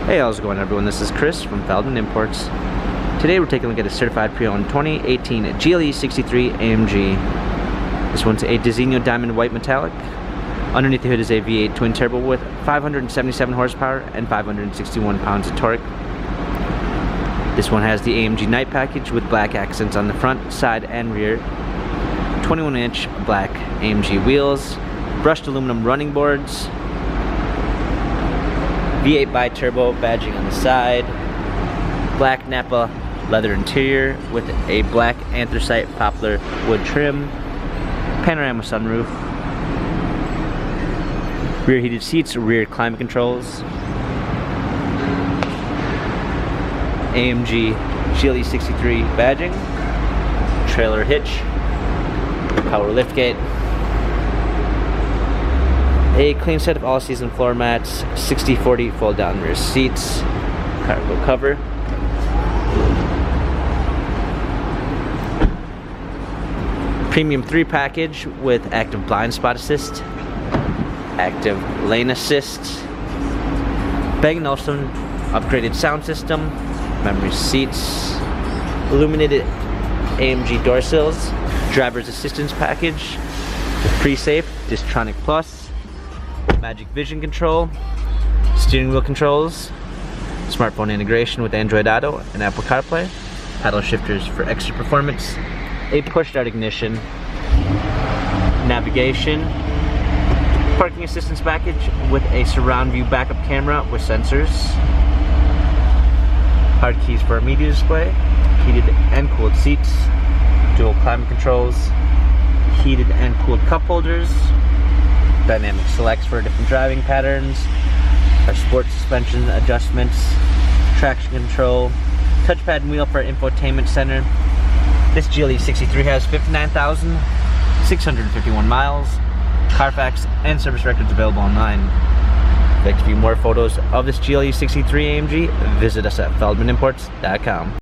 Hey, how's it going everyone? This is Chris from Feldmann Imports. Today we're taking a look at a certified pre-owned 2018 GLE 63 AMG. This one's a Designo Diamond White Metallic. Underneath the hood is a V8 twin turbo with 577 horsepower and 561 pounds of torque. This one has the AMG Night Package with black accents on the front, side, and rear. 21-inch black AMG wheels, brushed aluminum running boards, V8 bi-turbo badging on the side, black Napa leather interior with a black anthracite poplar wood trim, panorama sunroof, rear heated seats, rear climate controls, AMG GLE 63 badging, trailer hitch, power liftgate, a clean set of all-season floor mats, 60/40 fold-down rear seats, cargo cover, premium 3 package with active blind spot assist, active lane assist, Bang & Olufsen upgraded sound system, memory seats, illuminated AMG door sills, driver's assistance package with pre-safe, Distronic Plus, Magic Vision control, steering wheel controls, smartphone integration with Android Auto and Apple CarPlay, paddle shifters for extra performance, a push start ignition, navigation, parking assistance package with a surround view backup camera with sensors, hard keys for a media display, heated and cooled seats, dual climate controls, heated and cooled cup holders, dynamic selects for different driving patterns, our sport suspension adjustments, traction control, touchpad and wheel for infotainment center. This GLE 63 has 59,651 miles, Carfax and service records available online. If you'd like to view more photos of this GLE 63 AMG, visit us at feldmanimports.com.